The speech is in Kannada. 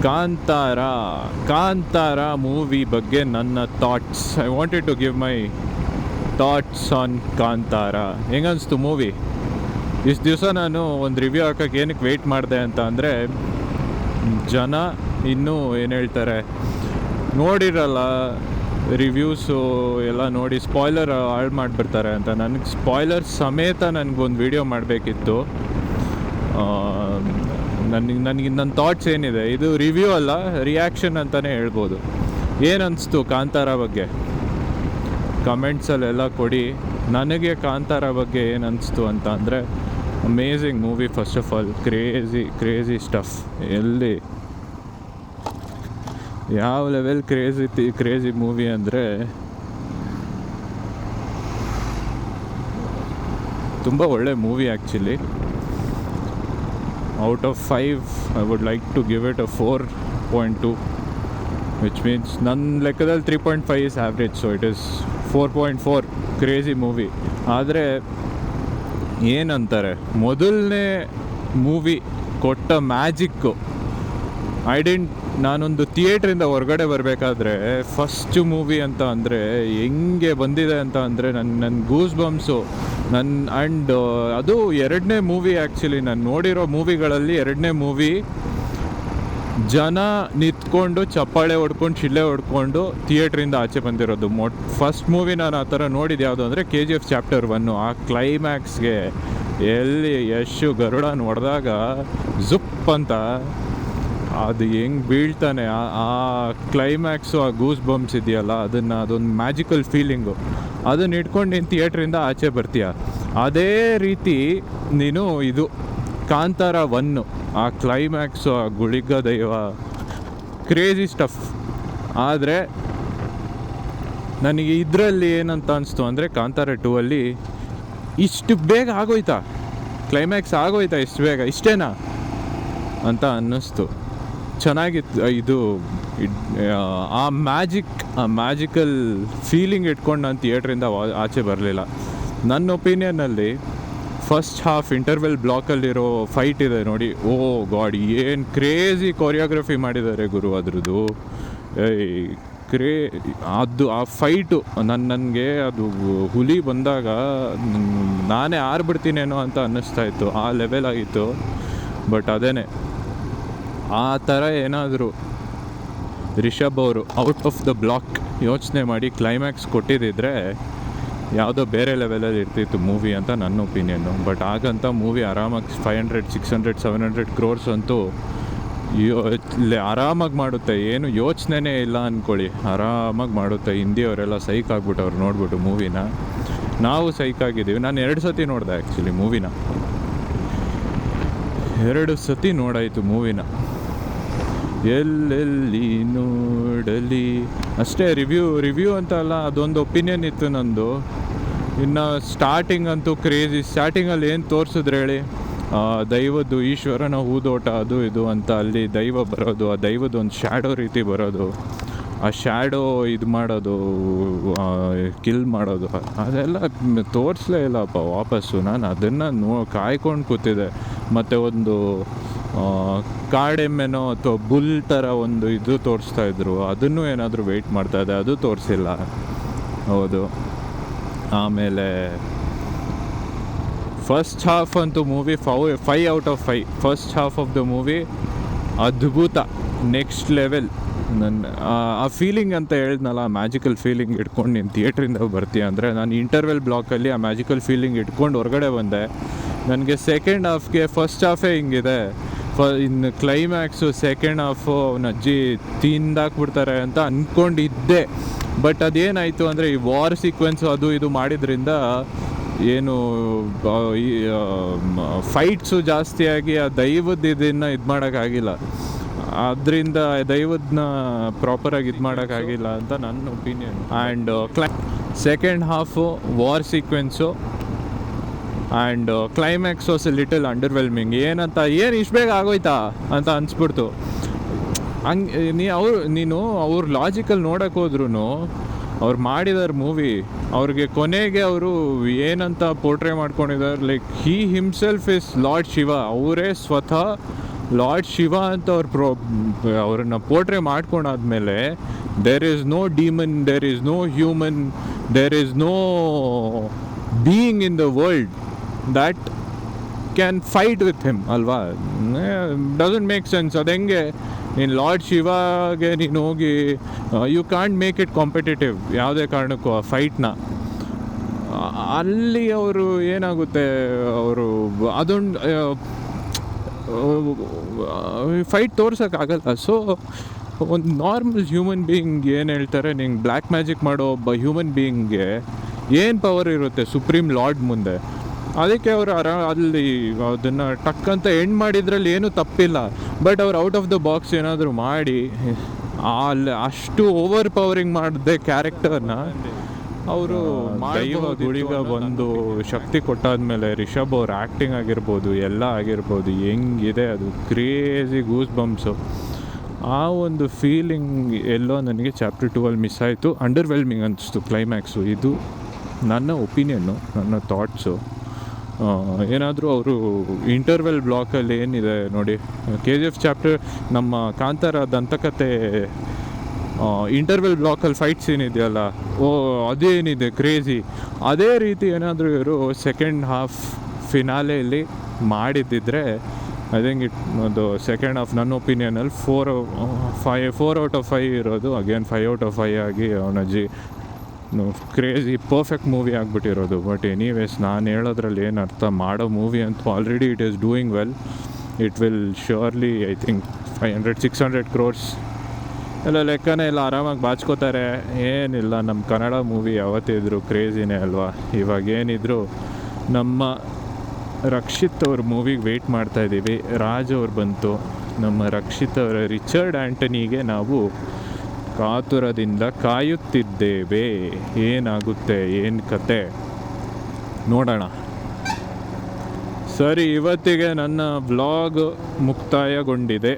ಕಾಂತಾರ ಮೂವಿ ಬಗ್ಗೆ ನನ್ನ thoughts. I wanted to give my thoughts on Kantara. ಹೆಂಗನ್ನಿಸ್ತು ಮೂವಿ? ಇಷ್ಟು ದಿವಸ ನಾನು ಒಂದು ರಿವ್ಯೂ ಹಾಕೋಕ್ಕೆ ಏನಕ್ಕೆ ವೆಯ್ಟ್ ಮಾಡಿದೆ ಅಂತ ಅಂದರೆ, ಜನ ಇನ್ನೂ ಏನು ಹೇಳ್ತಾರೆ, ನೋಡಿರಲ್ಲ ರಿವ್ಯೂಸು ಎಲ್ಲ ನೋಡಿ ಸ್ಪಾಯ್ಲರ್ ಹಾಳು ಮಾಡಿಬಿಡ್ತಾರೆ ಅಂತ. ನನಗೆ ಸ್ಪಾಯ್ಲರ್ ಸಮೇತ ನನಗೊಂದು ವಿಡಿಯೋ ಮಾಡಬೇಕಿತ್ತು. ನನಗೆ ನನ್ನ ಥಾಟ್ಸ್ ಏನಿದೆ, ಇದು ರಿವ್ಯೂ ಅಲ್ಲ, ರಿಯಾಕ್ಷನ್ ಅಂತಲೇ ಹೇಳ್ಬೋದು. ಏನು ಅನಿಸ್ತು ಕಾಂತಾರ ಬಗ್ಗೆ ಕಮೆಂಟ್ಸಲ್ಲೆಲ್ಲ ಕೊಡಿ. ನನಗೆ ಕಾಂತಾರ ಬಗ್ಗೆ ಏನು ಅನಿಸ್ತು ಅಂತ ಅಂದರೆ, amazing movie. First of all crazy stuff. ಎಲ್ಲಿ ಯಾವ ಲೆವೆಲ್ ಕ್ರೇಜಿ ಮೂವಿ ಅಂದರೆ ತುಂಬ ಒಳ್ಳೆ movie actually. Out of 5 I would like to give it a 4.2, which means ನನ್ನ ಲೆಕ್ಕದಲ್ಲಿ 3.5 is average, so it is 4.4. Crazy movie. ಆದರೆ ಏನಂತಾರೆ, ಮೊದಲನೇ ಮೂವಿ ಕೊಟ್ಟ ಮ್ಯಾಜಿಕ್ಕು ನಾನೊಂದು ಥಿಯೇಟ್ರಿಂದ ಹೊರಗಡೆ ಬರಬೇಕಾದ್ರೆ ಫಸ್ಟು ಮೂವಿ ಅಂತ ಅಂದರೆ ಹೆಂಗೆ ಬಂದಿದೆ ಅಂತ ಅಂದರೆ ನನ್ನ ಗೂಸ್ ಬಂಪ್ಸು. ಆ್ಯಂಡ್ ಅದು ಎರಡನೇ ಮೂವಿ ಆ್ಯಕ್ಚುಲಿ ನಾನು ನೋಡಿರೋ ಮೂವಿಗಳಲ್ಲಿ ಎರಡನೇ ಮೂವಿ. ಜನ ನಿಂತ್ಕೊಂಡು ಚಪ್ಪಾಳೆ ಹೊಡ್ಕೊಂಡು ಶಿಳ್ಳೆ ಹೊಡ್ಕೊಂಡು ಥಿಯೇಟ್ರಿಂದ ಆಚೆ ಬಂದಿರೋದು. ಫಸ್ಟ್ ಮೂವಿ ನಾನು ಆ ಥರ ನೋಡಿದ್ದು ಯಾವುದು ಅಂದರೆ KGF ಚಾಪ್ಟರ್ 1. ಆ ಕ್ಲೈಮ್ಯಾಕ್ಸ್ಗೆ ಎಲ್ಲಿ ಯಶು ಗರುಡನ ಹೊಡೆದಾಗ ಝುಪ್ ಅಂತ ಅದು ಹೆಂಗೆ ಬೀಳ್ತಾನೆ, ಆ ಕ್ಲೈಮ್ಯಾಕ್ಸು, ಆ ಗೂಸ್ ಬಂಪ್ಸ್ ಇದೆಯಲ್ಲ, ಅದೊಂದು ಮ್ಯಾಜಿಕಲ್ ಫೀಲಿಂಗು. ಅದನ್ನ ಇಟ್ಕೊಂಡು ನೀನು ಥಿಯೇಟ್ರಿಂದ ಆಚೆ ಬರ್ತೀಯ. ಅದೇ ರೀತಿ ನೀನು ಇದು ಕಾಂತಾರ 1, ಆ ಕ್ಲೈಮ್ಯಾಕ್ಸು, ಆ ಗುಳಿಗ ದೈವ, ಕ್ರೇಜಿ ಸ್ಟಫ್. ಆದರೆ ನನಗೆ ಇದರಲ್ಲಿ ಏನಂತ ಅನಿಸ್ತು ಅಂದರೆ, ಕಾಂತಾರ 2ಅಲ್ಲಿ ಇಷ್ಟು ಬೇಗ ಆಗೋಯ್ತಾ, ಕ್ಲೈಮ್ಯಾಕ್ಸ್ ಆಗೋಯ್ತಾ ಇಷ್ಟು ಬೇಗ, ಇಷ್ಟೇನಾ ಅಂತ ಅನ್ನಿಸ್ತು. ಚೆನ್ನಾಗಿತ್ತು ಇದು. ಆ ಮ್ಯಾಜಿಕಲ್ ಫೀಲಿಂಗ್ ಇಟ್ಕೊಂಡು ನಾನು ಥಿಯೇಟ್ರಿಂದ ಆಚೆ ಬರಲಿಲ್ಲ. ನನ್ನ ಒಪಿನಿಯನ್ನಲ್ಲಿ ಫಸ್ಟ್ ಹಾಫ್ ಇಂಟರ್ವೆಲ್ ಬ್ಲಾಕಲ್ಲಿರೋ ಫೈಟ್ ಇದೆ ನೋಡಿ, ಓ ಗಾಡ್, ಏನು ಕ್ರೇಜಿ ಕೊರಿಯೋಗ್ರಫಿ ಮಾಡಿದ್ದಾರೆ ಗುರು ಅದ್ರದ್ದು. ಅದು ಆ ಫೈಟು ನನಗೆ ಅದು ಹುಲಿ ಬಂದಾಗ ನಾನೇ ಆರ್ಬಿಡ್ತೀನೇನೋ ಅಂತ ಅನ್ನಿಸ್ತಾ ಇತ್ತು. ಆ ಲೆವೆಲ್ ಆಗಿತ್ತು. ಬಟ್ ಅದೇನೆ, ಆ ಥರ ಏನಾದರೂ ರಿಷಬ್ ಅವರು ಔಟ್ ಆಫ್ ದ ಬ್ಲಾಕ್ ಯೋಚನೆ ಮಾಡಿ ಕ್ಲೈಮ್ಯಾಕ್ಸ್ ಕೊಟ್ಟಿದ್ದಿದ್ರೆ ಯಾವುದೋ ಬೇರೆ ಲೆವೆಲಲ್ಲಿ ಇರ್ತಿತ್ತು ಮೂವಿ ಅಂತ ನನ್ನ ಒಪಿನಿಯನ್ನು. ಬಟ್ ಆಗಂತ ಮೂವಿ ಆರಾಮಾಗಿ 500, 600, 700 crores ಅಂತೂ ಆರಾಮಾಗಿ ಮಾಡುತ್ತೆ. ಏನು ಯೋಚನೆನೇ ಇಲ್ಲ ಅಂದ್ಕೊಳ್ಳಿ, ಆರಾಮಾಗಿ ಮಾಡುತ್ತೆ. ಹಿಂದಿಯವರೆಲ್ಲ ಸೈಕ್ ಆಗ್ಬಿಟ್ಟವ್ರು ನೋಡ್ಬಿಟ್ಟು ಮೂವಿನ. ನಾವು ಸೈಕ್ ಆಗಿದ್ದೀವಿ. ನಾನು 2 ಸತಿ ನೋಡಿದೆ ಆ್ಯಕ್ಚುಲಿ ಮೂವಿನ. 2 ಸತಿ ನೋಡಾಯಿತು ಮೂವಿನ. ಎಲ್ಲೆಲ್ಲಿ ನೋಡಲಿ ಅಷ್ಟೇ. ರಿವ್ಯೂ ಅಂತ ಅಲ್ಲ, ಅದೊಂದು ಒಪಿನಿಯನ್ ಇತ್ತು ನಂದು. ಇನ್ನು ಸ್ಟಾರ್ಟಿಂಗ್ ಅಂತೂ ಕ್ರೇಜಿ. ಸ್ಟಾರ್ಟಿಂಗಲ್ಲಿ ಏನು ತೋರಿಸಿದ್ರೆ ಹೇಳಿ, ದೈವದ್ದು ಈಶ್ವರನ ಹೂದೋಟ ಅದು ಇದು ಅಂತ, ಅಲ್ಲಿ ದೈವ ಬರೋದು, ಆ ದೈವದ ಒಂದು ಶ್ಯಾಡೋ ರೀತಿ ಬರೋದು, ಆ ಶ್ಯಾಡೋ ಇದು ಮಾಡೋದು, ಕಿಲ್ ಮಾಡೋದು, ಅದೆಲ್ಲ ತೋರಿಸ್ಲೇ ಇಲ್ಲಪ್ಪ ವಾಪಸ್ಸು. ನಾನು ಅದನ್ನು ಕಾಯ್ಕೊಂಡು ಕೂತಿದ್ದೆ. ಮತ್ತು ಒಂದು ಕಾಡೆಮ್ಮೆನೋ ಅಥವಾ ಬುಲ್ ಥರ ಒಂದು ಇದು ತೋರಿಸ್ತಾಯಿದ್ರು, ಅದನ್ನು ಏನಾದರೂ ವೆಯ್ಟ್ ಮಾಡ್ತಾಯಿದ್ದೆ, ಅದು ತೋರಿಸಿಲ್ಲ. ಹೌದು. ಆಮೇಲೆ ಫಸ್ಟ್ ಹಾಫ್ ಅಂತೂ movie 5 out of 5. First half of the movie ಅದ್ಭುತ, ನೆಕ್ಸ್ಟ್ ಲೆವೆಲ್. ಆ ಫೀಲಿಂಗ್ ಅಂತ ಹೇಳಿದ್ನಲ್ಲ, ಮ್ಯಾಜಿಕಲ್ ಫೀಲಿಂಗ್ ಇಟ್ಕೊಂಡು ನೀನು ಥಿಯೇಟ್ರಿಂದ ಬರ್ತೀಯ ಅಂದರೆ, ನಾನು ಇಂಟರ್ವೆಲ್ ಬ್ಲಾಕಲ್ಲಿ ಆ ಮ್ಯಾಜಿಕಲ್ ಫೀಲಿಂಗ್ ಇಟ್ಕೊಂಡು ಹೊರಗಡೆ ಬಂದೆ. ನನಗೆ ಸೆಕೆಂಡ್ ಹಾಫ್ಗೆ ಫಸ್ಟ್ ಹಾಫೇ ಹಿಂಗಿದೆ. ಇನ್ನು ಕ್ಲೈಮ್ಯಾಕ್ಸು ಸೆಕೆಂಡ್ ಹಾಫು ಅವನ ಅಜ್ಜಿ ತಿಂದಾಕ್ಬಿಡ್ತಾರೆ ಅಂತ ಅಂದ್ಕೊಂಡಿದ್ದೆ. ಬಟ್ ಅದೇನಾಯಿತು ಅಂದರೆ, ಈ ವಾರ್ ಸೀಕ್ವೆನ್ಸು ಅದು ಇದು ಮಾಡಿದ್ರಿಂದ ಏನು ಫೈಟ್ಸು ಜಾಸ್ತಿಯಾಗಿ ಆ ದೈವದ ಇದನ್ನು ಇದು ಮಾಡೋಕ್ಕಾಗಿಲ್ಲ. ಅದರಿಂದ ದೈವದನ್ನ ಪ್ರಾಪರಾಗಿ ಇದು ಮಾಡೋಕ್ಕಾಗಿಲ್ಲ ಅಂತ ನನ್ನ opinion. And second half war sequence and climax was a little underwhelming. ಏನು ಇಷ್ಟು ಬೇಗ ಆಗೋಯ್ತಾ ಅಂತ ಅನಿಸ್ಬಿಡ್ತು. ಹಂಗೆ ನೀನು ಅವ್ರ ಲಾಜಿಕಲ್ಲಿ ನೋಡೋಕೆ ಹೋದ್ರೂ ಅವ್ರು ಮಾಡಿದಾರೆ ಮೂವಿ. ಅವ್ರಿಗೆ ಕೊನೆಗೆ ಅವರು ಏನಂತ ಪೋರ್ಟ್ರೇ ಮಾಡ್ಕೊಂಡಿದ್ದಾರೆ, like he himself is lord Shiva. ಅವರೇ ಸ್ವತಃ ಲಾರ್ಡ್ ಶಿವ ಅಂತ ಅವ್ರನ್ನ ಪೋರ್ಟ್ರೇ ಮಾಡ್ಕೊಂಡಾದ್ಮೇಲೆ there is no demon, there is no human, there is no being in the world that can fight with him ಅಲ್ವಾ. Doesn't make sense. ಅದು ಹೆಂಗೆ ನೀನು ಲಾರ್ಡ್ ಶಿವಾಗೆ ನೀನು ಹೋಗಿ you can't make it competitive ಯಾವುದೇ ಕಾರಣಕ್ಕೂ ಆ ಫೈಟ್ನ. ಅಲ್ಲಿ ಅವರು ಏನಾಗುತ್ತೆ, ಅವರು ಅದೊಂದು ಫೈಟ್ ತೋರ್ಸೋಕ್ಕಾಗಲ್ಲ. ಸೊ ಒಂದು ನಾರ್ಮಲ್ ಹ್ಯೂಮನ್ ಬೀಯಿಂಗ್ ಏನು ಹೇಳ್ತಾರೆ, ನಿಂಗೆ ಬ್ಲ್ಯಾಕ್ ಮ್ಯಾಜಿಕ್ ಮಾಡೋ ಒಬ್ಬ ಹ್ಯೂಮನ್ ಬೀಯಿಂಗ್ಗೆ ಏನು ಪವರ್ ಇರುತ್ತೆ ಸುಪ್ರೀಂ ಲಾರ್ಡ್ ಮುಂದೆ. ಅದಕ್ಕೆ ಅವರು ಅಲ್ಲಿ ಅದನ್ನು ಟಕ್ ಅಂತ ಎಂಡ್ ಮಾಡಿದ್ರಲ್ಲಿ ಏನೂ ತಪ್ಪಿಲ್ಲ. ಬಟ್ ಅವ್ರು ಔಟ್ ಆಫ್ ದ ಬಾಕ್ಸ್ ಏನಾದರೂ ಮಾಡಿ ಅಲ್ಲಿ ಅಷ್ಟು ಓವರ್ ಪವರಿಂಗ್ ಮಾಡಿದೆ ಕ್ಯಾರೆಕ್ಟರ್ನ ಅವರು ದೈವ ಗುಳಿಗ ಬಂದು ಶಕ್ತಿ ಕೊಟ್ಟಾದ್ಮೇಲೆ ರಿಷಬ್ ಅವ್ರ ಆ್ಯಕ್ಟಿಂಗ್ ಆಗಿರ್ಬೋದು, ಎಲ್ಲ ಆಗಿರ್ಬೋದು, ಹೆಂಗಿದೆ ಅದು ಕ್ರೇಜಿ ಗೂಸ್ ಬಂಪ್ಸು. ಆ ಒಂದು ಫೀಲಿಂಗ್ ಎಲ್ಲೋ ನನಗೆ ಚಾಪ್ಟರ್ 2 ಮಿಸ್ ಆಯಿತು. ಅಂಡರ್ವೆಲ್ಮಿಂಗ್ ಅನಿಸ್ತು ಕ್ಲೈಮ್ಯಾಕ್ಸು. ಇದು ನನ್ನ ಒಪಿನಿಯನ್ನು, ನನ್ನ ಥಾಟ್ಸು. ಏನಾದರೂ ಅವರು ಇಂಟರ್ವೆಲ್ ಬ್ಲಾಕಲ್ಲಿ ಏನಿದೆ ನೋಡಿ, KGF ಚಾಪ್ಟರ್ ನಮ್ಮ ಕಾಂತಾರ ದಂತಕತೆ ಇಂಟರ್ವೆಲ್ ಬ್ಲಾಕಲ್ಲಿ ಫೈಟ್ ಸೀನ್ ಇದೆಯಲ್ಲ, ಅದೇನಿದೆ ಕ್ರೇಜಿ. ಅದೇ ರೀತಿ ಏನಾದರೂ ಇವರು ಸೆಕೆಂಡ್ ಹಾಫ್ ಫಿನಾಲೆಯಲ್ಲಿ ಮಾಡಿದ್ದಿದ್ರೆ ಐ ಥಿಂಕ್ ಅದು ಸೆಕೆಂಡ್ ಹಾಫ್ ನನ್ನ ಒಪಿನಿಯನಲ್ಲಿ 4 ಔಟ್ ಆಫ್ 5 ಇರೋದು ಅಗೇನ್ 5 ಔಟ್ ಆಫ್ 5 ಆಗಿ ಅವನಜ್ಜಿ ಕ್ರೇಜಿ ಪರ್ಫೆಕ್ಟ್ ಮೂವಿ ಆಗಿಬಿಟ್ಟಿರೋದು. ಬಟ್ ಎನಿವೇಸ್ ನಾನು ಹೇಳೋದ್ರಲ್ಲಿ ಏನು ಅರ್ಥ, ಮಾಡೋ ಮೂವಿ ಅಂತೂ already it is doing well. It will surely I think 500-600 crores ಎಲ್ಲ ಲೆಕ್ಕನೇ ಇಲ್ಲ, ಆರಾಮಾಗಿ ಬಾಚ್ಕೋತಾರೆ. ಏನಿಲ್ಲ, ನಮ್ಮ ಕನ್ನಡ ಮೂವಿ ಯಾವತ್ತಿದ್ರು ಕ್ರೇಜಿನೇ ಅಲ್ವಾ. ಇವಾಗೇನಿದ್ರು ನಮ್ಮ ರಕ್ಷಿತ್ ಅವ್ರ ಮೂವಿಗೆ ವೆಯ್ಟ್ ಮಾಡ್ತಾಯಿದ್ದೀವಿ. ರಾಜ್ ಅವ್ರು ಬಂತು, ನಮ್ಮ ರಕ್ಷಿತ್ ಅವರ ರಿಚರ್ಡ್ ಆ್ಯಂಟನಿಗೆ ನಾವು ಕಾತುರದಿಂದ ಕಾಯುತ್ತಿದ್ದೇವೆ. ಏನಾಗುತ್ತೆ, ಏನು ಕತೆ ನೋಡೋಣ. ಸರಿ, ಇವತ್ತಿಗೆ ನನ್ನ ವ್ಲಾಗ್ ಮುಕ್ತಾಯಗೊಂಡಿದೆ.